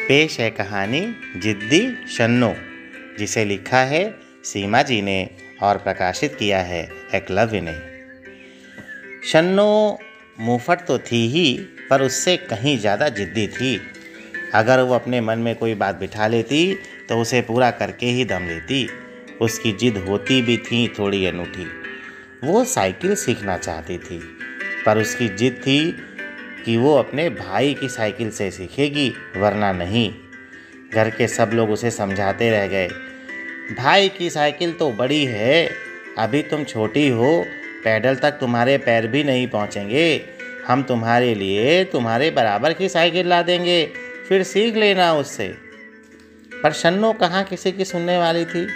पेश है कहानी जिद्दी शन्नो, जिसे लिखा है सीमा जी ने और प्रकाशित किया है एकलव्य ने। शन्नो मुंहफट तो थी ही, पर उससे कहीं ज़्यादा जिद्दी थी। अगर वो अपने मन में कोई बात बिठा लेती तो उसे पूरा करके ही दम लेती। उसकी जिद होती भी थी थोड़ी अनूठी। वो साइकिल सीखना चाहती थी, पर उसकी जिद थी कि वो अपने भाई की साइकिल से सीखेगी, वरना नहीं। घर के सब लोग उसे समझाते रह गए, भाई की साइकिल तो बड़ी है, अभी तुम छोटी हो, पैडल तक तुम्हारे पैर भी नहीं पहुँचेंगे। हम तुम्हारे लिए तुम्हारे बराबर की साइकिल ला देंगे, फिर सीख लेना उससे। पर शन्नो कहाँ किसी की सुनने वाली थी।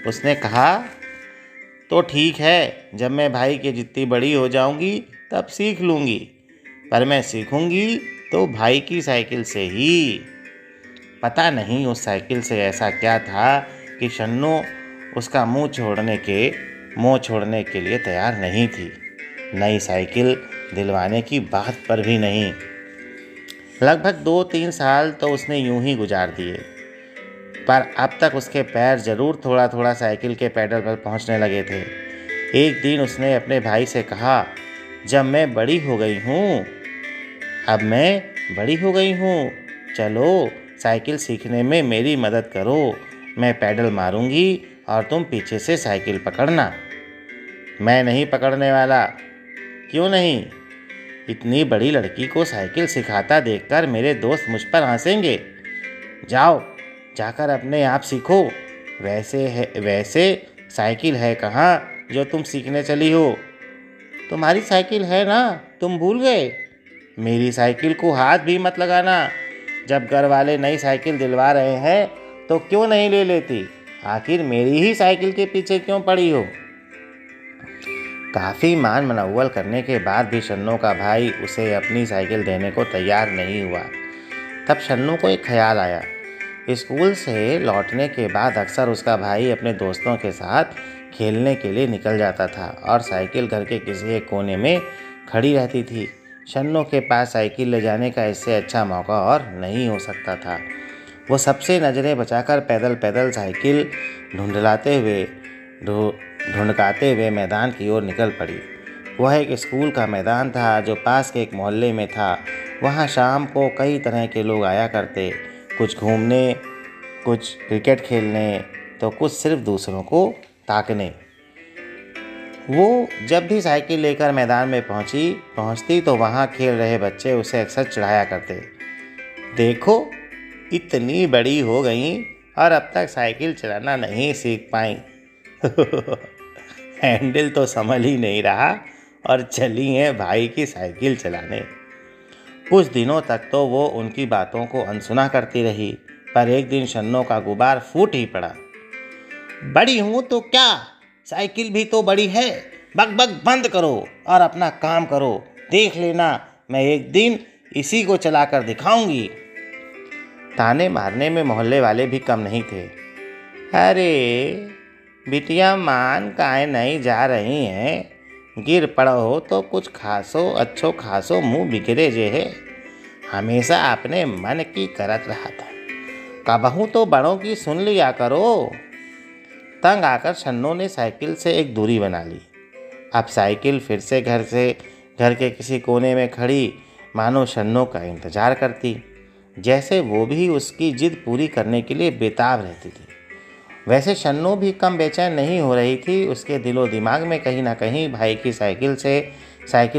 उसने कहा, तो ठीक है, जब मैं भाई की जितनी बड़ी हो जाऊंगी तब सीख लूँगी, पर मैं सीखूंगी तो भाई की साइकिल से ही। पता नहीं उस साइकिल से ऐसा क्या था कि शन्नो उसका मुंह छोड़ने के लिए तैयार नहीं थी। नई साइकिल दिलवाने की बात पर भी नहीं। लगभग 2-3 साल तो उसने यूं ही गुजार दिए, पर अब तक उसके पैर जरूर थोड़ा थोड़ा साइकिल के पैडल पर पहुंचने लगे थे। एक दिन उसने अपने भाई से कहा, जब मैं बड़ी हो गई हूँ, चलो साइकिल सीखने में मेरी मदद करो। मैं पैडल मारूंगी और तुम पीछे से साइकिल पकड़ना। मैं नहीं पकड़ने वाला। क्यों नहीं? इतनी बड़ी लड़की को साइकिल सिखाता देखकर मेरे दोस्त मुझ पर हंसेंगे। जाओ, जाकर अपने आप सीखो। वैसे साइकिल है कहाँ जो तुम सीखने चली हो? तुम्हारी साइकिल है ना, तुम भूल गए? मेरी साइकिल को हाथ भी मत लगाना। जब घर वाले नई साइकिल दिलवा रहे हैं तो क्यों नहीं ले लेती? आखिर मेरी ही साइकिल के पीछे क्यों पड़ी हो? काफ़ी मान मनौवल करने के बाद भी शन्नो का भाई उसे अपनी साइकिल देने को तैयार नहीं हुआ। तब शन्नो को एक ख्याल आया। स्कूल से लौटने के बाद अक्सर उसका भाई अपने दोस्तों के साथ खेलने के लिए निकल जाता था और साइकिल घर के किसी एक कोने में खड़ी रहती थी। शन्नो के पास साइकिल ले जाने का इससे अच्छा मौका और नहीं हो सकता था। वो सबसे नज़रें बचाकर पैदल पैदल साइकिल ढूंढकाते हुए मैदान की ओर निकल पड़ी। वह एक स्कूल का मैदान था जो पास के एक मोहल्ले में था। वहाँ शाम को कई तरह के लोग आया करते, कुछ घूमने, कुछ क्रिकेट खेलने, तो कुछ सिर्फ दूसरों को ताकने। वो जब भी साइकिल लेकर मैदान में पहुंचती तो वहाँ खेल रहे बच्चे उसे अक्सर चिढ़ाया करते, देखो इतनी बड़ी हो गई और अब तक साइकिल चलाना नहीं सीख पाई। हैंडल तो संभल ही नहीं रहा और चली है भाई की साइकिल चलाने। कुछ दिनों तक तो वो उनकी बातों को अनसुना करती रही, पर एक दिन शन्नो का गुबार फूट ही पड़ा। बड़ी हूँ तो क्या, साइकिल भी तो बड़ी है। बक बक बंद करो और अपना काम करो। देख लेना, मैं एक दिन इसी को चलाकर दिखाऊंगी। ताने मारने में मोहल्ले वाले भी कम नहीं थे। अरे बिटिया, मान काहे नहीं जा रही हैं? गिर पड़ो तो कुछ अच्छो खासो मुँह बिगड़े जे है। हमेशा अपने मन की करत रहा था, कबहू तो बड़ों की सुन लिया करो। तंग आकर शन्नो ने साइकिल से एक दूरी बना ली। अब साइकिल फिर से घर के किसी कोने में खड़ी, मानो शन्नो का इंतजार करती, जैसे वो भी उसकी जिद पूरी करने के लिए बेताब रहती थी। वैसे शन्नो भी कम बेचैन नहीं हो रही थी। उसके दिलो दिमाग में कहीं ना कहीं भाई की साइकिल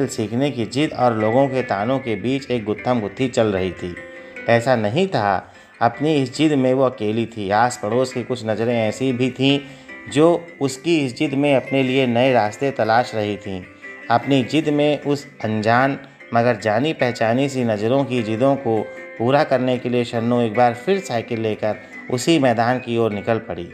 सीखने की जिद और लोगों के तानों के बीच एक गुत्थम-गुत्थी चल रही थी। ऐसा नहीं था, अपनी इस जिद में वो अकेली थी। आस पड़ोस की कुछ नज़रें ऐसी भी थीं जो उसकी इस जिद में अपने लिए नए रास्ते तलाश रही थीं। अपनी जिद में उस अनजान मगर जानी पहचानी सी नज़रों की जिदों को पूरा करने के लिए शन्नो एक बार फिर साइकिल लेकर उसी मैदान की ओर निकल पड़ी।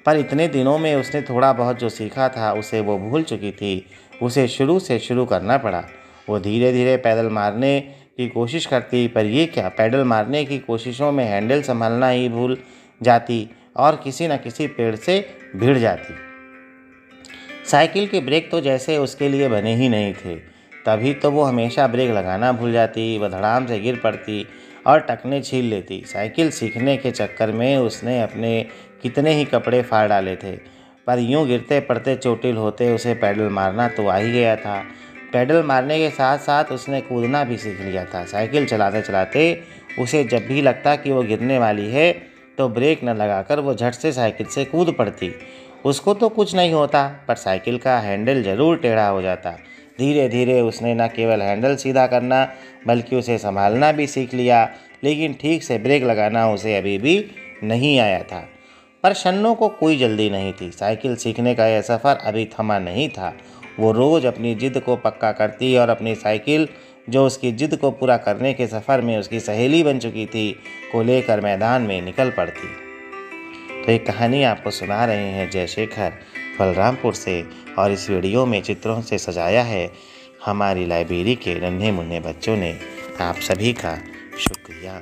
पर इतने दिनों में उसने थोड़ा बहुत जो सीखा था उसे वो भूल चुकी थी। उसे शुरू से शुरू करना पड़ा। वो धीरे धीरे पैदल मारने की कोशिश करती, पर ये क्या, पैडल मारने की कोशिशों में हैंडल संभालना ही भूल जाती और किसी न किसी पेड़ से भिड़ जाती। साइकिल के ब्रेक तो जैसे उसके लिए बने ही नहीं थे। तभी तो वो हमेशा ब्रेक लगाना भूल जाती। वह धड़ाम से गिर पड़ती और टकने छील लेती। साइकिल सीखने के चक्कर में उसने अपने कितने ही कपड़े फाड़ डाले थे, पर यूं गिरते पड़ते चोटिल होते उसे पैडल मारना तो आ ही गया था। पैडल मारने के साथ साथ उसने कूदना भी सीख लिया था। साइकिल चलाते चलाते उसे जब भी लगता कि वो गिरने वाली है तो ब्रेक न लगाकर वो झट से साइकिल से कूद पड़ती। उसको तो कुछ नहीं होता, पर साइकिल का हैंडल जरूर टेढ़ा हो जाता। धीरे धीरे उसने न केवल हैंडल सीधा करना बल्कि उसे संभालना भी सीख लिया, लेकिन ठीक से ब्रेक लगाना उसे अभी भी नहीं आया था। पर शन्नो को कोई जल्दी नहीं थी। साइकिल सीखने का यह सफ़र अभी थमा नहीं था। वो रोज़ अपनी जिद को पक्का करती और अपनी साइकिल, जो उसकी जिद को पूरा करने के सफ़र में उसकी सहेली बन चुकी थी, को लेकर मैदान में निकल पड़ती। तो ये कहानी आपको सुना रहे हैं जयशेखर बलरामपुर से, और इस वीडियो में चित्रों से सजाया है हमारी लाइब्रेरी के नन्हे मुन्ने बच्चों ने। आप सभी का शुक्रिया।